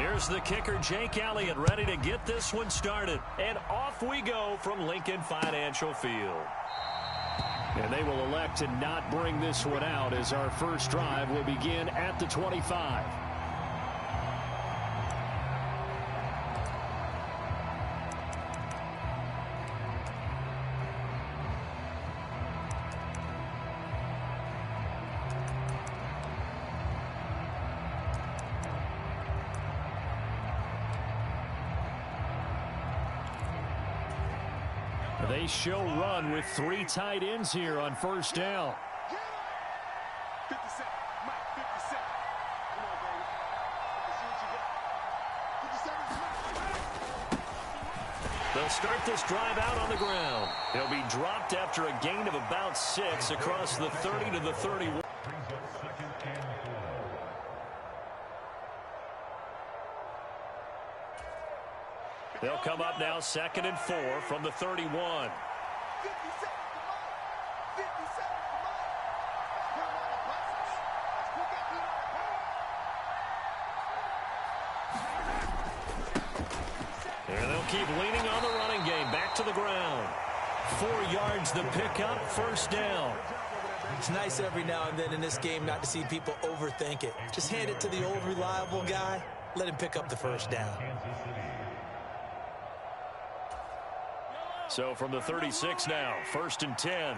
Here's the kicker, Jake Elliott, ready to get this one started. And off we go from Lincoln Financial Field. And they will elect to not bring this one out as our first drive will begin at the 25. They show run with 3 tight ends here on first down. 57, Mike, 57. Come on, baby. Let's see what you got. 57. They'll start this drive out on the ground. He'll be dropped after a gain of about 6 across the 30 to the 31. They'll come up now 2nd and 4 from the 31. 57, come on. 57, come on. Let's put him on the buses. Let's put that dude on the And they'll keep leaning on the running game. Back to the ground. 4 yards the pickup, first down. It's nice every now and then in this game not to see people overthink it. Just hand it to the old reliable guy. Let him pick up the first down. So from the 36 now, 1st and 10.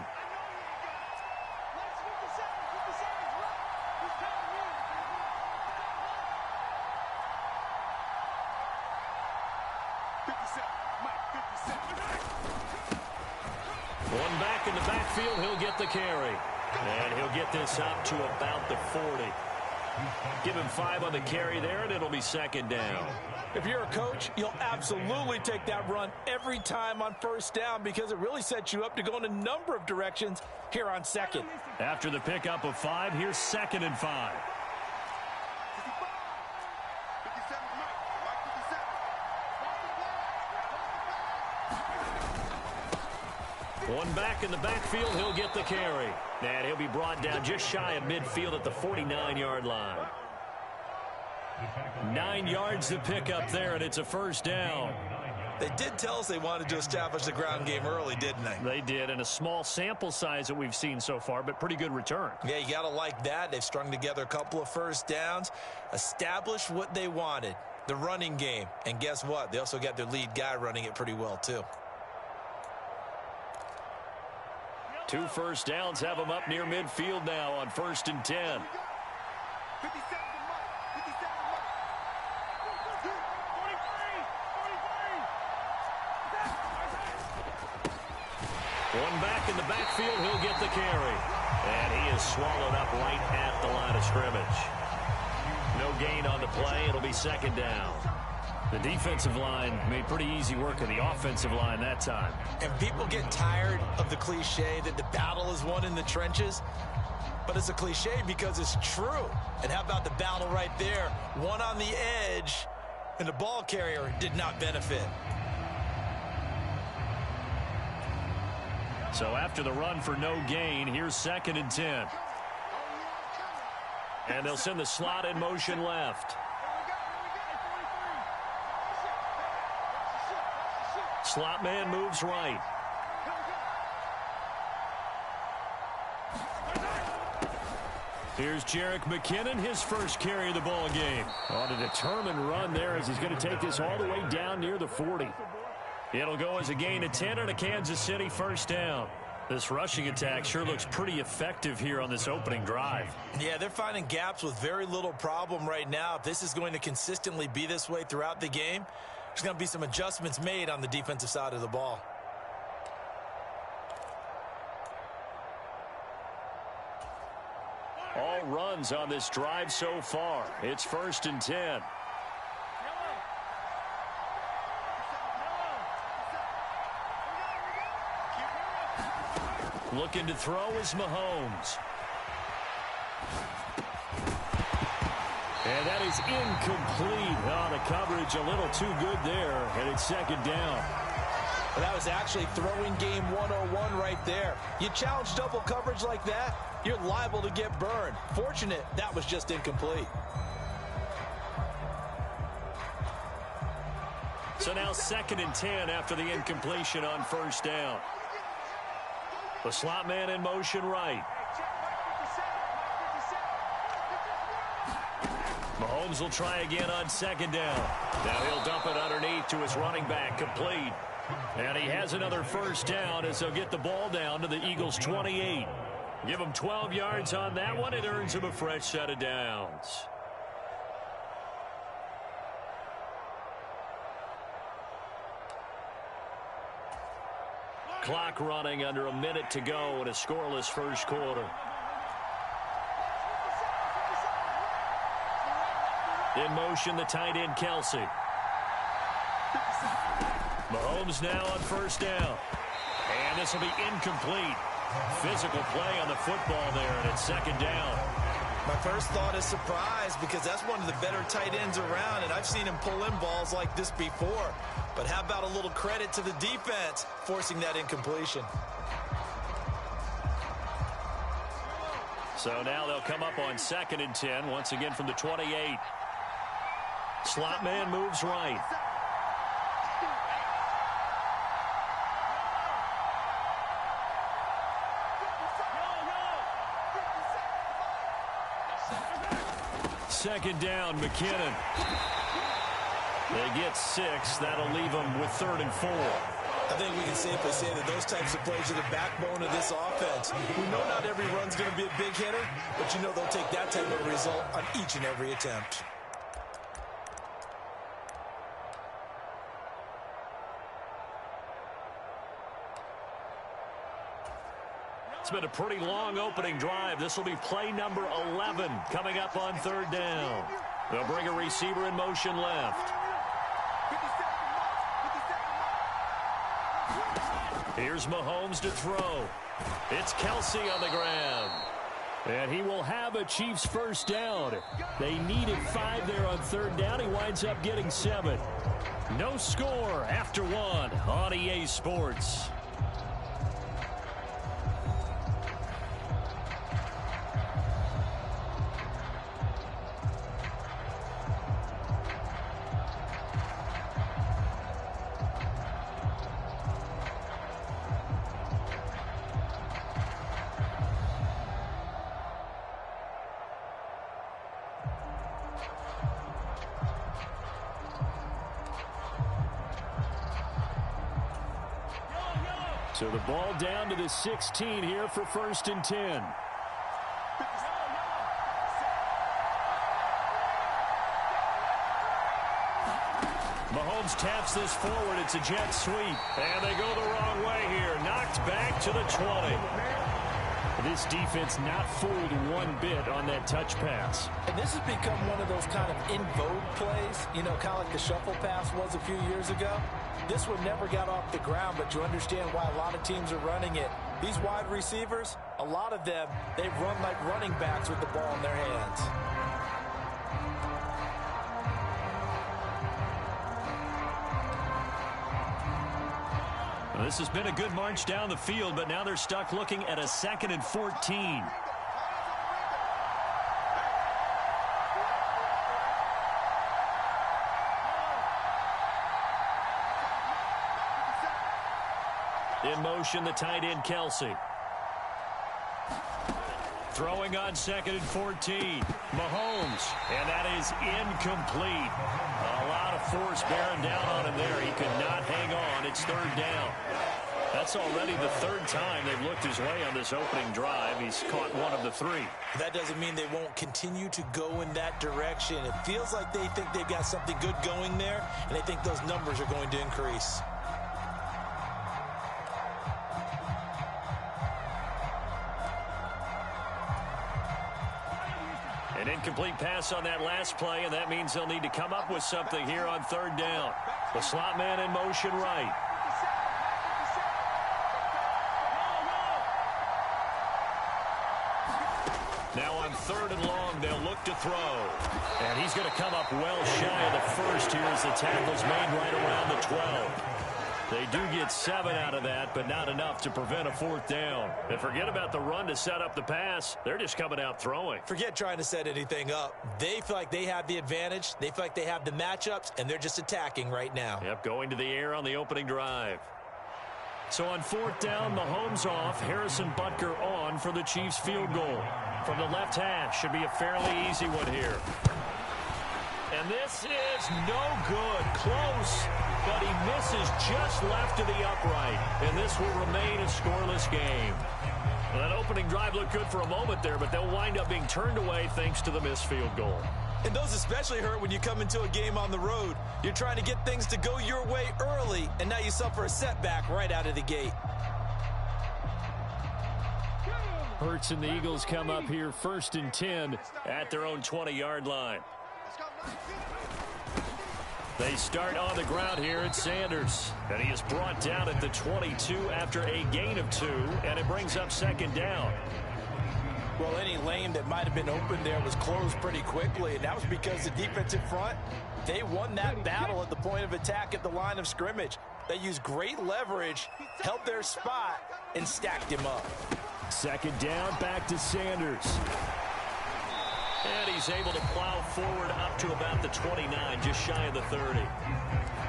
One back in the backfield, he'll get the carry. And he'll get this up to about the 40. Give him 5 on the carry there, and it'll be 2nd down. If you're a coach, you'll absolutely take that run every time on first down because it really sets you up to go in a number of directions here on 2nd. After the pickup of 5, here's 2nd and 5. 57, Mike, 57. One back in the backfield, he'll get the carry. And he'll be brought down just shy of midfield at the 49-yard line. 9 yards to pick up there, and it's a first down. They did tell us they wanted to establish the ground game early, didn't they? They did, and a small sample size that we've seen so far, but pretty good return. Yeah, you got to like that. They've strung together a couple of first downs, established what they wanted, the running game. And guess what? They also got their lead guy running it pretty well, too. 2 first downs have them up near midfield now on 1st and 10. 57. One back in the backfield, he'll get the carry. And he is swallowed up right at the line of scrimmage. No gain on the play. It'll be 2nd down. The defensive line made pretty easy work of the offensive line that time. And people get tired of the cliche that the battle is won in the trenches. But it's a cliche because it's true. And how about the battle right there? One on the edge, and the ball carrier did not benefit. So after the run for no gain, here's 2nd and 10. And they'll send the slot in motion left. Slot man moves right. Here's Jerick McKinnon, his first carry of the ball game. On a determined run there as he's going to take this all the way down near the 40. It'll go as a gain of 10 and a Kansas City first down. This rushing attack sure looks pretty effective here on this opening drive. Yeah, they're finding gaps with very little problem right now. If this is going to consistently be this way throughout the game, there's going to be some adjustments made on the defensive side of the ball. All runs on this drive so far. It's 1st and 10. Looking to throw is Mahomes. And that is incomplete. Oh, the coverage a little too good there, and it's 2nd down. Well, that was actually throwing game 101 right there. You challenge double coverage like that, you're liable to get burned. Fortunate that was just incomplete. So now 2nd and 10 after the incompletion on first down. The slot man in motion right. Mahomes will try again on 2nd down. Now he'll dump it underneath to his running back, complete. And he has another first down as they'll get the ball down to the Eagles' 28. Give him 12 yards on that one. It earns him a fresh set of downs. Clock running under a minute to go in a scoreless first quarter. In motion, the tight end, Kelsey. Mahomes now on first down. And this will be incomplete. Physical play on the football there, and it's 2nd down. My first thought is surprise because that's one of the better tight ends around, and I've seen him pull in balls like this before. But how about a little credit to the defense forcing that incompletion? So now they'll come up on 2nd and 10, once again from the 28. Slot man moves right. Second down, McKinnon. They get 6. That'll leave them with 3rd and 4. I think we can safely say that those types of plays are the backbone of this offense. We know not every run's going to be a big hitter, but you know they'll take that type of result on each and every attempt. It's been a pretty long opening drive. This will be play number 11 coming up on 3rd down. They'll bring a receiver in motion left. Here's Mahomes to throw. It's Kelsey on the ground. And he will have a Chiefs first down. They needed 5 there on 3rd down. He winds up getting 7. No score after 1 on EA Sports. So the ball down to the 16 here for 1st and 10. Mahomes taps this forward. It's a jet sweep. And they go the wrong way here. Knocked back to the 20. This defense not fooled one bit on that touch pass. And this has become one of those kind of in vogue plays, you know, kind of like the shuffle pass was a few years ago. This one never got off the ground, but you understand why a lot of teams are running it. These wide receivers, a lot of them, they run like running backs with the ball in their hands. Well, this has been a good march down the field, but now they're stuck looking at a 2nd and 14. In motion, the tight end, Kelsey. Throwing on 2nd and 14. Mahomes, and that is incomplete. A lot of force bearing down on him there. He could not hang on. It's 3rd down. That's already the 3rd time they've looked his way on this opening drive. He's caught 1 of the 3. That doesn't mean they won't continue to go in that direction. It feels like they think they've got something good going there, and they think those numbers are going to increase. An incomplete pass on that last play, and that means they'll need to come up with something here on 3rd down. The slot man in motion right. Now on 3rd and long, they'll look to throw. And he's going to come up well shy of the 1st here as the tackle's made right around the 12. They do get 7 out of that, but not enough to prevent a 4th down. And forget about the run to set up the pass. They're just coming out throwing. Forget trying to set anything up. They feel like they have the advantage. They feel like they have the matchups, and they're just attacking right now. Yep, going to the air on the opening drive. So on 4th down, Mahomes off, Harrison Butker on for the Chiefs field goal. From the left hash, should be a fairly easy one here. And this is no good. Close, but he misses just left of the upright. And this will remain a scoreless game. Well, that opening drive looked good for a moment there, but they'll wind up being turned away thanks to the missed field goal. And those especially hurt when you come into a game on the road. You're trying to get things to go your way early, and now you suffer a setback right out of the gate. Hurts and the Eagles come up here 1st and 10 at their own 20-yard line. They start on the ground here at Sanders. And he is brought down at the 22 after a gain of 2, and it brings up 2nd down. Well, any lane that might have been open there was closed pretty quickly, and that was because the defensive front, they won that battle at the point of attack at the line of scrimmage. They used great leverage, held their spot, and stacked him up. 2nd down, back to Sanders. And he's able to plow forward up to about the 29, just shy of the 30.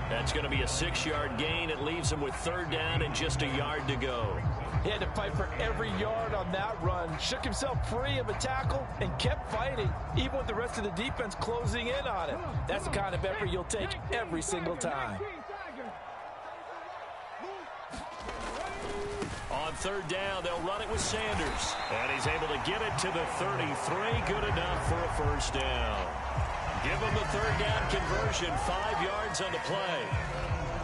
That's going to be a 6-yard gain. It leaves him with 3rd down and just a yard to go. He had to fight for every yard on that run, shook himself free of a tackle, and kept fighting, even with the rest of the defense closing in on him. That's the kind of effort you'll take every single time. On 3rd down, they'll run it with Sanders. And he's able to get it to the 33. Good enough for a 1st down. Give him the 3rd down conversion, 5 yards on the play.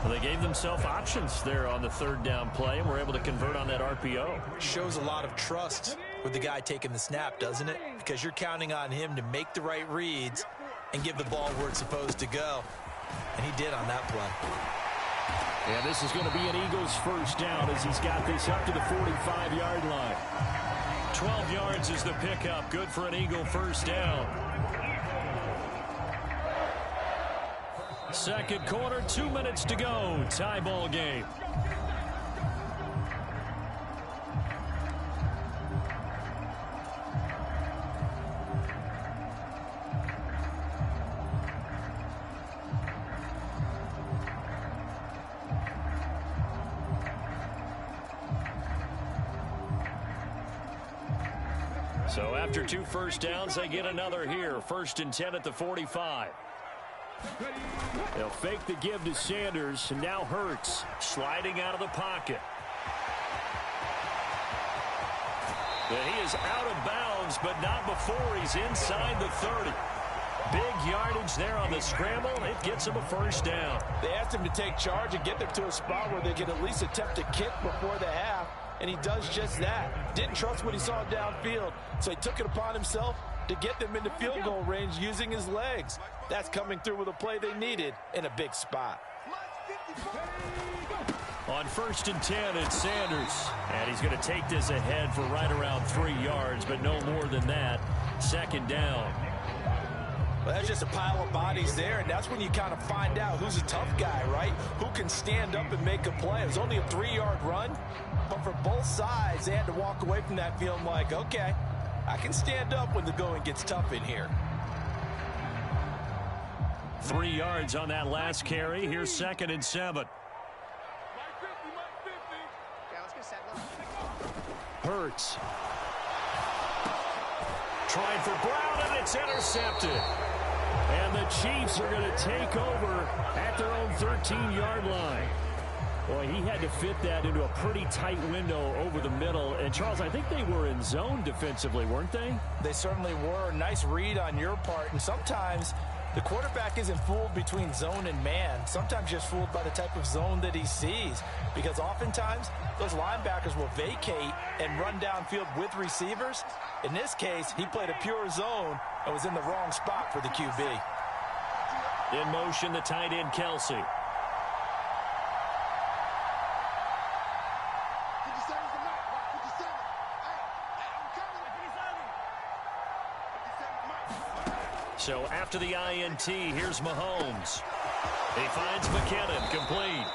Well, they gave themselves options there on the 3rd down play, and were able to convert on that RPO. Shows a lot of trust with the guy taking the snap, doesn't it? Because you're counting on him to make the right reads and give the ball where it's supposed to go. And he did on that play. And this is going to be an Eagles 1st down as he's got this up to the 45-yard line. 12 yards is the pickup. Good for an Eagle 1st down. 2nd quarter, 2 minutes to go. Tie ball game. So after 2 1st downs, they get another here. 1st and 10 at the 45. They'll fake the give to Sanders, and now Hurts sliding out of the pocket. And he is out of bounds, but not before he's inside the 30. Big yardage there on the scramble. It gets him a 1st down. They asked him to take charge and get them to a spot where they could at least attempt a kick before the half, and he does just that. Didn't trust what he saw downfield, so he took it upon himself to get them into field goal range using his legs. That's coming through with a play they needed in a big spot. On 1st and 10, it's Sanders. And he's going to take this ahead for right around 3 yards, but no more than that. 2nd down. Well, that's just a pile of bodies there, and that's when you kind of find out who's a tough guy, right? Who can stand up and make a play. It was only a 3-yard run, but for both sides, they had to walk away from that feeling like, okay, I can stand up when the going gets tough in here. 3 yards on that last carry. Here's 2nd and 7. Hurts. Trying for Brown, and it's intercepted. And the Chiefs are going to take over at their own 13-yard line. Boy, he had to fit that into a pretty tight window over the middle. And, Charles, I think they were in zone defensively, weren't they? They certainly were. Nice read on your part. And sometimes the quarterback isn't fooled between zone and man. Sometimes just fooled by the type of zone that he sees. Because oftentimes, those linebackers will vacate and run downfield with receivers. In this case, he played a pure zone and was in the wrong spot for the QB. In motion, the tight end, Kelsey. So after the INT, here's Mahomes. He finds McKinnon, complete.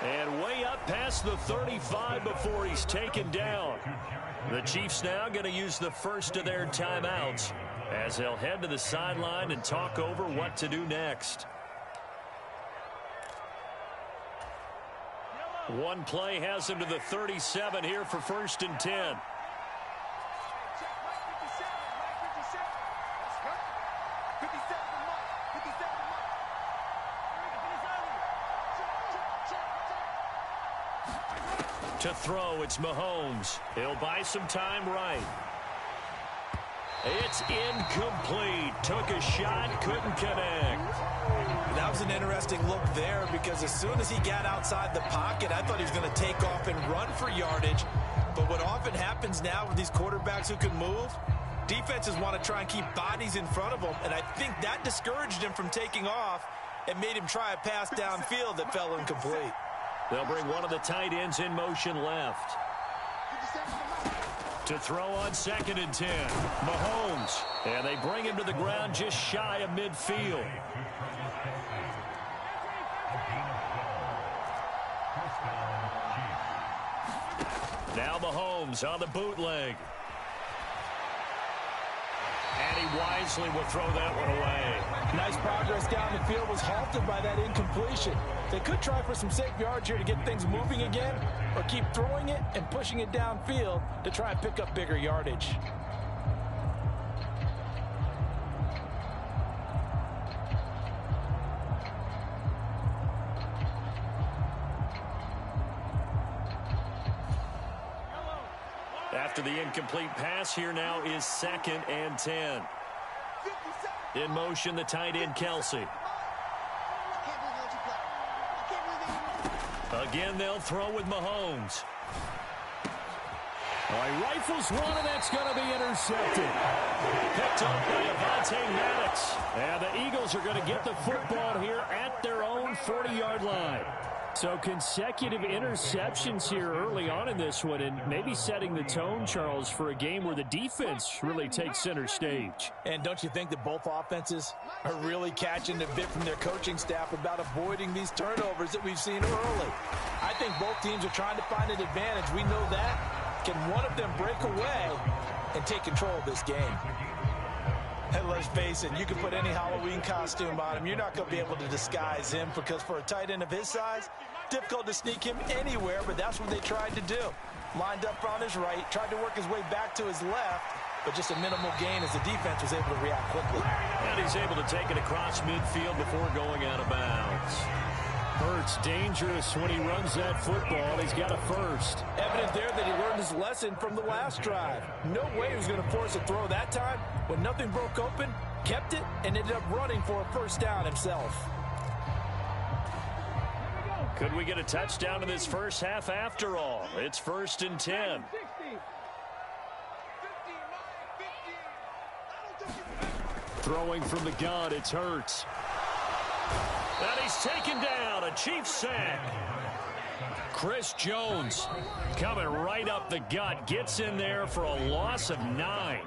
And way up past the 35 before he's taken down. The Chiefs now going to use the first of their timeouts as they'll head to the sideline and talk over what to do next. One play has him to the 37 here for 1st and 10. To throw, it's Mahomes. He'll buy some time right. It's incomplete. Took a shot, couldn't connect. That was an interesting look there because as soon as he got outside the pocket, I thought he was going to take off and run for yardage. But what often happens now with these quarterbacks who can move, defenses want to try and keep bodies in front of them, and I think that discouraged him from taking off and made him try a pass downfield that fell incomplete. They'll bring one of the tight ends in motion left. To throw on 2nd and 10. Mahomes. And they bring him to the ground just shy of midfield. Now Mahomes on the bootleg. And he wisely will throw that one away. Nice progress down the field was halted by that incompletion. They could try for some safe yards here to get things moving again, or keep throwing it and pushing it downfield to try and pick up bigger yardage. After the incomplete pass, here now is 2nd and 10. In motion, the tight end, Kelsey. Again, they'll throw with Mahomes. He rifles one, and that's going to be intercepted. Picked up by Avonte Maddox. And the Eagles are going to get the football here at their own 40-yard line. So consecutive interceptions here early on in this one, and maybe setting the tone, Charles, for a game where the defense really takes center stage. And don't you think that both offenses are really catching a bit from their coaching staff about avoiding these turnovers that we've seen early? I think both teams are trying to find an advantage. We know that. Can one of them break away and take control of this game? And let's face it, you can put any Halloween costume on him. You're not going to be able to disguise him because for a tight end of his size, difficult to sneak him anywhere, but that's what they tried to do. Lined up on his right, tried to work his way back to his left, but just a minimal gain as the defense was able to react quickly. And he's able to take it across midfield before going out of bounds. Hurts dangerous when he runs that football. He's got a first. Evident there that he learned his lesson from the last drive. No way he was going to force a throw that time. When nothing broke open, kept it, and ended up running for a first down himself. Could we get a touchdown in this first half after all? It's 1st and 10. Throwing from the gun, it's Hurts. And he's taken down, a Chiefs sack. Chris Jones coming right up the gut, gets in there for a loss of 9.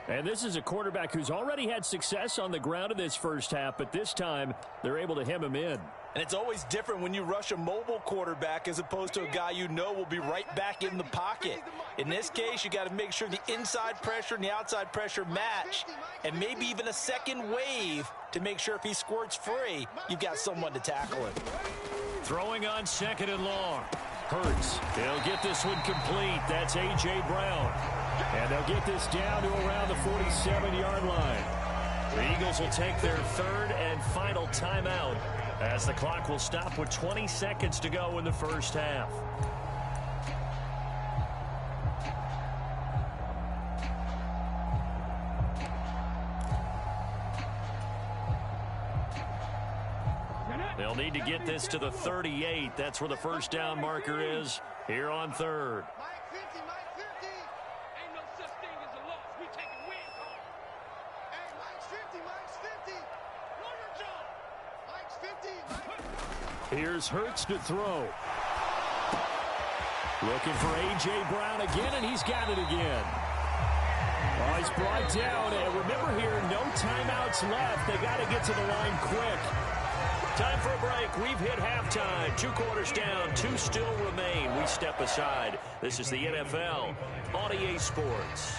And this is a quarterback who's already had success on the ground in this first half, but this time they're able to hem him in. And it's always different when you rush a mobile quarterback as opposed to a guy you know will be right back in the pocket. In this case, you got to make sure the inside pressure and the outside pressure match, and maybe even a second wave to make sure if he squirts free, you've got someone to tackle him. Throwing on 2nd and long. Hurts. He'll get this one complete. That's A.J. Brown. And they'll get this down to around the 47-yard line. The Eagles will take their 3rd and final timeout as the clock will stop with 20 seconds to go in the first half. They'll need to get this to the 38. That's where the first down marker is here on 3rd. Here's Hurts to throw. Looking for A.J. Brown again, and he's got it again. Oh, he's brought down. And remember here, no timeouts left. They got to get to the line quick. Time for a break. We've hit halftime. 2 quarters down. 2 still remain. We step aside. This is the NFL on EA Sports.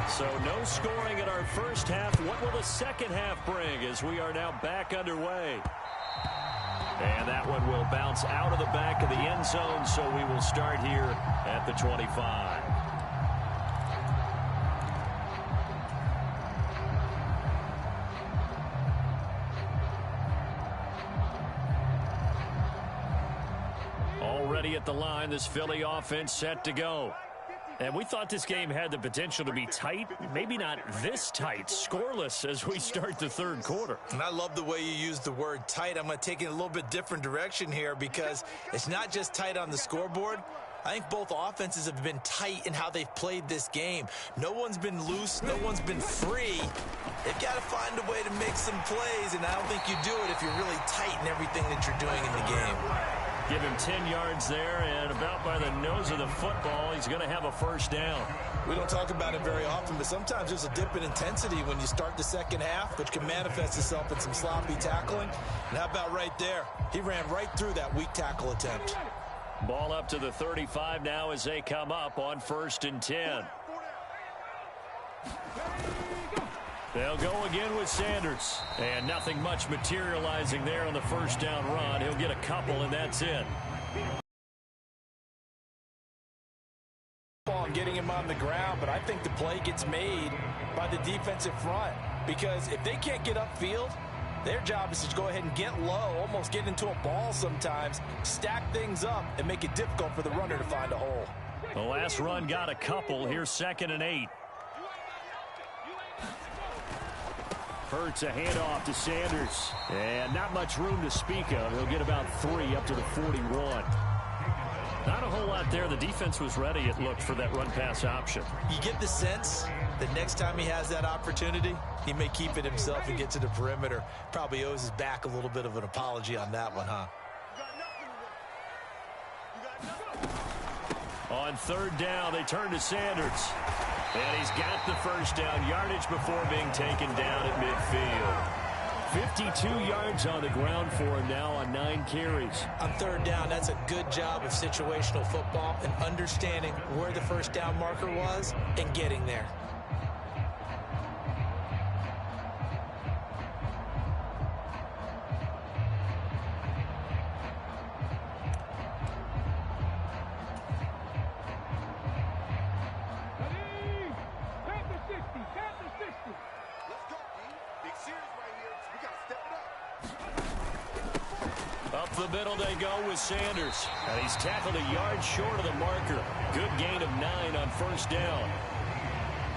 So no scoring in our first half. What will the second half bring as we are now back underway? And that one will bounce out of the back of the end zone, so we will start here at the 25. Already at the line, this Philly offense set to go. And we thought this game had the potential to be tight, maybe not this tight, scoreless as we start the third quarter. And I love the way you use the word tight. I'm going to take it a little bit different direction here because it's not just tight on the scoreboard. I think both offenses have been tight in how they've played this game. No one's been loose. No one's been free. They've got to find a way to make some plays, and I don't think you do it if you're really tight in everything that you're doing in the game. Give him 10 yards there, and about by the nose of the football, he's going to have a first down. We don't talk about it very often, but sometimes there's a dip in intensity when you start the second half, which can manifest itself in some sloppy tackling. And how about right there? He ran right through that weak tackle attempt. Ball up to the 35 now as they come up on 1st and 10. They'll go again with Sanders. And nothing much materializing there on the first down run. He'll get a couple, and that's it. Getting him on the ground, but I think the play gets made by the defensive front. Because if they can't get upfield, their job is to go ahead and get low, almost get into a ball sometimes, stack things up, and make it difficult for the runner to find a hole. The last run got a couple. Here's 2nd and 8. Hurts a handoff to Sanders. And not much room to speak of. He'll get about 3 up to the 41. Not a whole lot there. The defense was ready, it looked, for that run-pass option. You get the sense that next time he has that opportunity, he may keep it himself and get to the perimeter. Probably owes his back a little bit of an apology on that one, huh? On 3rd down, they turn to Sanders. And he's got the first down yardage before being taken down at midfield. 52 yards on the ground for him now on 9 carries. On 3rd down, that's a good job of situational football and understanding where the first down marker was and getting there. Up the middle they go with Sanders. And he's tackled a yard short of the marker. Good gain of 9 on 1st down.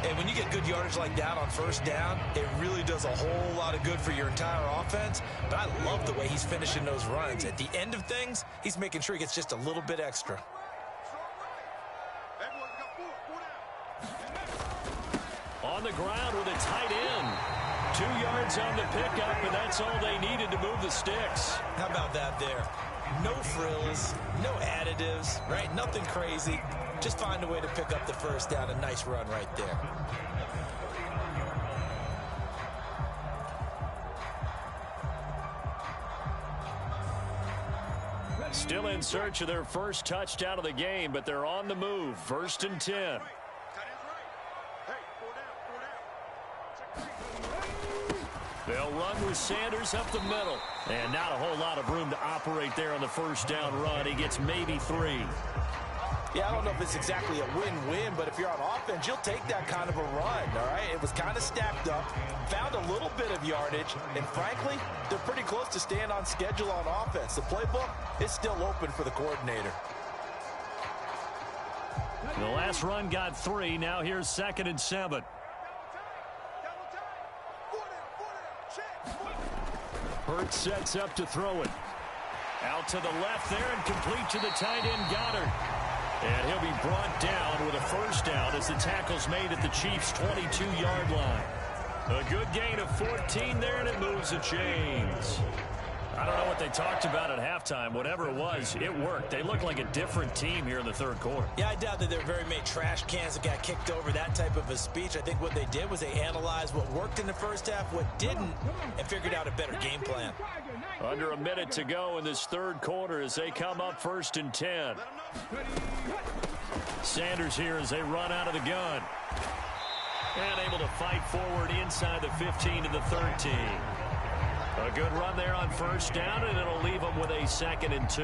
And when you get good yardage like that on 1st down, it really does a whole lot of good for your entire offense. But I love the way he's finishing those runs. At the end of things, he's making sure he gets just a little bit extra. On the ground with a tight end. 2 yards on the pickup, and that's all they needed to move the sticks. How about that there? No frills, no additives, right? Nothing crazy. Just find a way to pick up the first down. A nice run right there. Still in search of their first touchdown of the game, but they're on the move. 1st and 10. They'll run with Sanders up the middle. And not a whole lot of room to operate there on the first down run. He gets maybe 3. Yeah, I don't know if it's exactly a win-win, but if you're on offense, you'll take that kind of a run, all right? It was kind of stacked up, found a little bit of yardage, and frankly, they're pretty close to staying on schedule on offense. The playbook is still open for the coordinator. The last run got 3. Now here's 2nd and 7. Hurts sets up to throw it. Out to the left there and complete to the tight end Goddard. And he'll be brought down with a first down as the tackle's made at the Chiefs' 22-yard line. A good gain of 14 there, and it moves the chains. I don't know what they talked about at halftime. Whatever it was, it worked. They looked like a different team here in the third quarter. Yeah, I doubt that there were very many trash cans that got kicked over, that type of a speech. I think what they did was they analyzed what worked in the first half, what didn't, and figured out a better game plan. Under a minute to go in this third quarter as they come up 1st and 10. Sanders here as they run out of the gun. And able to fight forward inside the 15 to the 13. A good run there on 1st down, and it'll leave them with a 2nd and 2.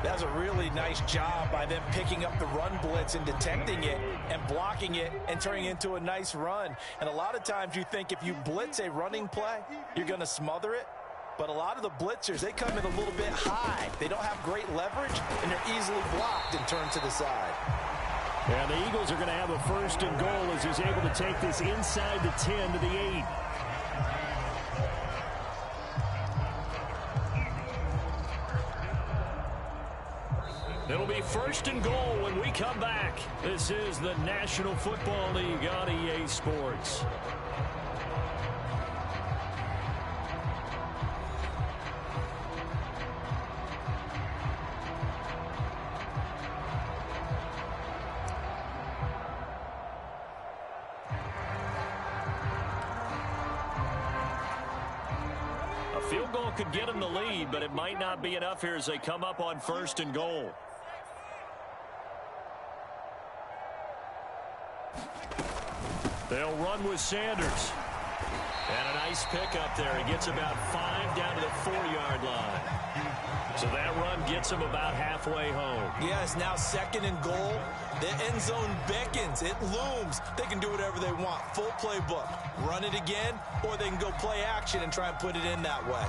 That's a really nice job by them picking up the run blitz and detecting it and blocking it and turning it into a nice run. And a lot of times you think if you blitz a running play, you're going to smother it. But a lot of the blitzers, they come in a little bit high. They don't have great leverage, and they're easily blocked and turned to the side. And the Eagles are going to have a 1st and goal as he's able to take this inside the 10 to the 8. It'll be 1st and goal when we come back. This is the National Football League on EA Sports. A field goal could get them the lead, but it might not be enough here as they come up on 1st and goal. They'll run with Sanders. And a nice pickup there. He gets about 5 down to the 4-yard line. So that run gets him about halfway home. Yeah, it's now 2nd and goal. The end zone beckons. It looms. They can do whatever they want. Full playbook. Run it again, or they can go play action and try and put it in that way.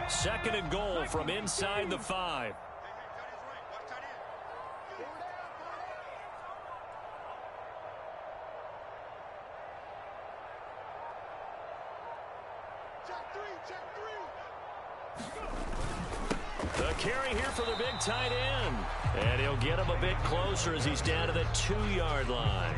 2nd and goal from inside the 5. The carry here for the big tight end. And he'll get him a bit closer as he's down to the 2-yard line.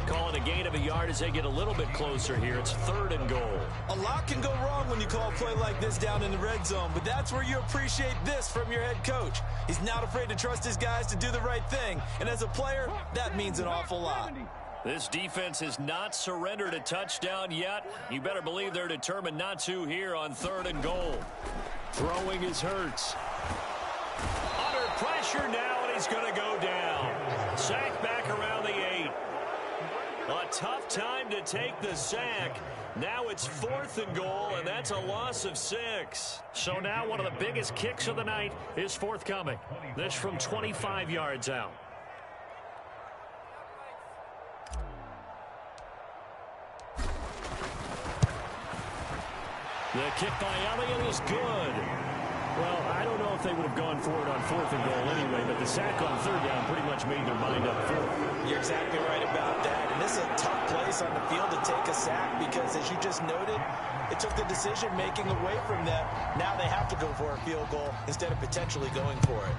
Calling a gain of a yard as they get a little bit closer here. It's 3rd and goal. A lot can go wrong when you call a play like this down in the red zone, but that's where you appreciate this from your head coach. He's not afraid to trust his guys to do the right thing, and as a player, that means an awful lot. This defense has not surrendered a touchdown yet. You better believe they're determined not to here on 3rd and goal. Throwing is Hurts. Under pressure now, and he's going to go down. Sack back around the 8. A tough time to take the sack. Now it's 4th and goal, and that's a loss of 6. So now one of the biggest kicks of the night is forthcoming. This from 25 yards out. The kick by Elliott is good. Well, I don't know if they would have gone for it on 4th and goal anyway, but the sack on 3rd down pretty much made their mind up for it. You're exactly right about that. And this is a tough place on the field to take a sack because, as you just noted, it took the decision-making away from them. Now they have to go for a field goal instead of potentially going for it.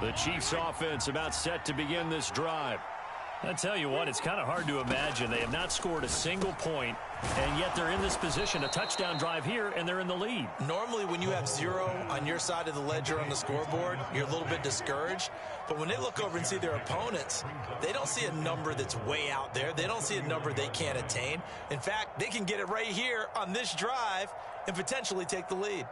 The Chiefs offense about set to begin this drive. I tell you what, it's kind of hard to imagine. They have not scored a single point, and yet they're in this position, a touchdown drive here, and they're in the lead. Normally, when you have 0 on your side of the ledger on the scoreboard, you're a little bit discouraged. But when they look over and see their opponents, they don't see a number that's way out there. They don't see a number they can't attain. In fact, they can get it right here on this drive and potentially take the lead.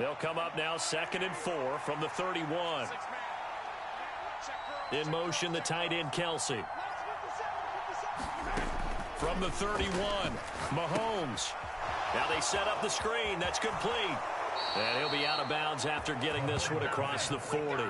They'll come up now 2nd and 4 from the 31. In motion, the tight end, Kelsey. From the 31, Mahomes. Now they set up the screen. That's complete. And he'll be out of bounds after getting this one across the 40.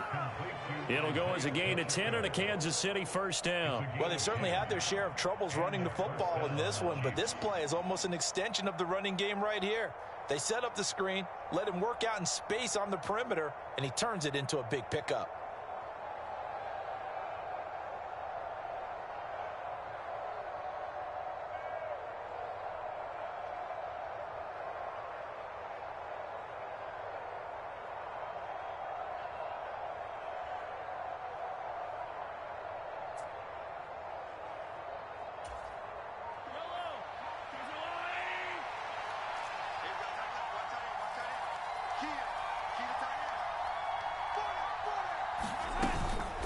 It'll go as a gain of 10 and a Kansas City first down. Well, they've certainly had their share of troubles running the football in this one, but this play is almost an extension of the running game right here. They set up the screen, let him work out in space on the perimeter, and he turns it into a big pickup.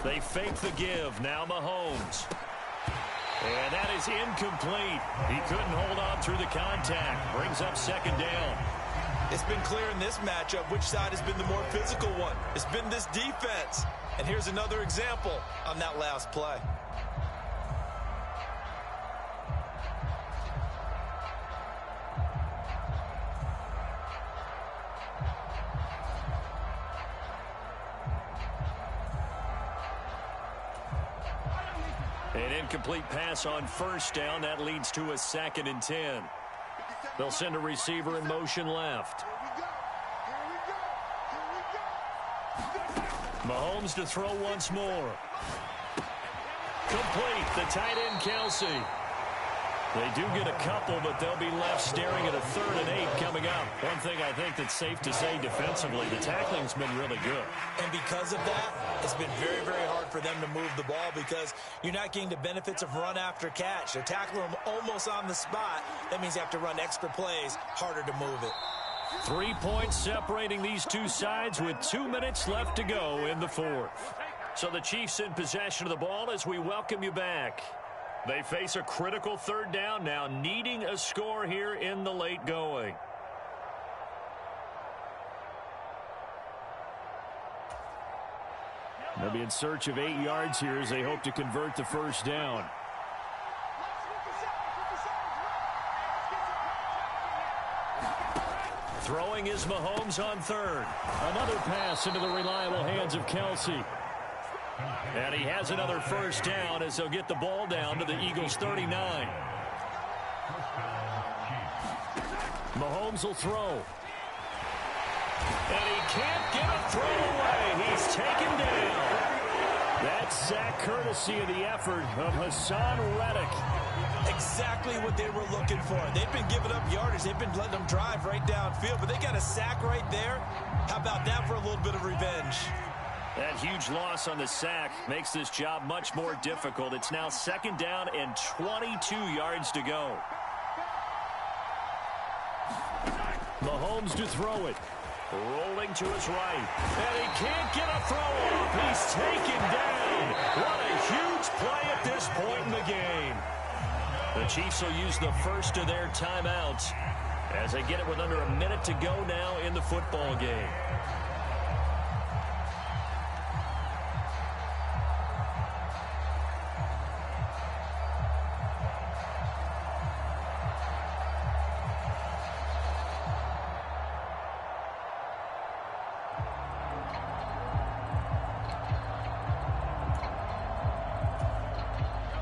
They fake the give. Now Mahomes. And that is incomplete. He couldn't hold on through the contact. Brings up 2nd down. It's been clear in this matchup which side has been the more physical one. It's been this defense. And here's another example on that last play. An incomplete pass on 1st down. That leads to a 2nd and 10. They'll send a receiver in motion left. Mahomes to throw once more. Complete. The tight end, Kelsey. They do get a couple, but they'll be left staring at a 3rd and 8 coming up. One thing I think that's safe to say defensively, the tackling's been really good. And because of that, it's been very, very hard for them to move the ball because you're not getting the benefits of run after catch. They're tackling them almost on the spot. That means you have to run extra plays, harder to move it. 3 points separating these two sides with 2 minutes left to go in the 4th. So the Chiefs in possession of the ball as we welcome you back. They face a critical 3rd down now, needing a score here in the late going. They'll be in search of 8 yards here as they hope to convert the 1st down. Throwing is Mahomes on 3rd. Another pass into the reliable hands of Kelsey. And he has another 1st down as they'll get the ball down to the Eagles' 39. Mahomes will throw. And he can't get a throw away. He's taken down. That sack courtesy of the effort of Hassan Reddick. Exactly what they were looking for. They've been giving up yardage. They've been letting them drive right downfield, but they got a sack right there. How about that for a little bit of revenge? That huge loss on the sack makes this job much more difficult. It's now 2nd down and 22 yards to go. Mahomes to throw it. Rolling to his right. And he can't get a throw off. He's taken down. What a huge play at this point in the game. The Chiefs will use the first of their timeouts as they get it with under a minute to go now in the football game.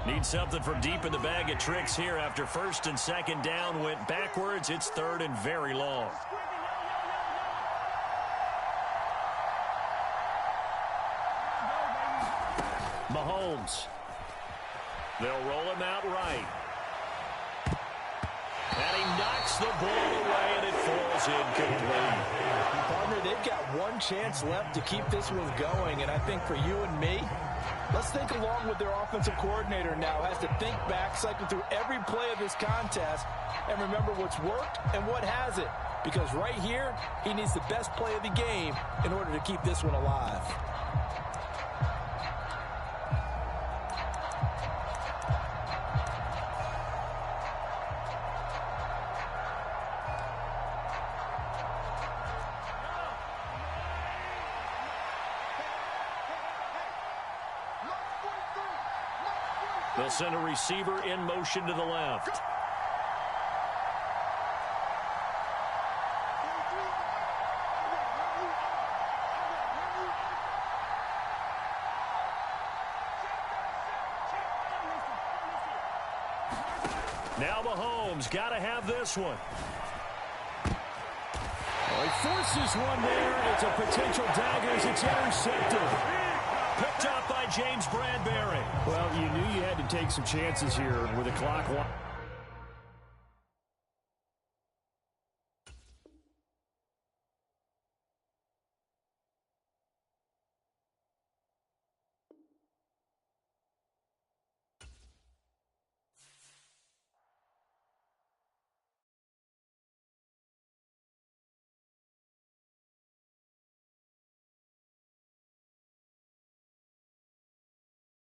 Need something from deep in the bag of tricks here after 1st and 2nd down went backwards. It's 3rd and very long. Mahomes. They'll roll him out right. And he knocks the ball away, and it falls incomplete. Partner, they've got one chance left to keep this one going, and I think for you and me, let's think along with their offensive coordinator now. Has to think back, cycle through every play of this contest, and remember what's worked and what hasn't. Because right here, he needs the best play of the game in order to keep this one alive. They'll send a receiver in motion to the left. Now Mahomes got to have this one. Well, he forces one there. It's a potential dagger as it's intercepted. Picked up by James Bradbury. Well, you knew you had to take some chances here with the clock.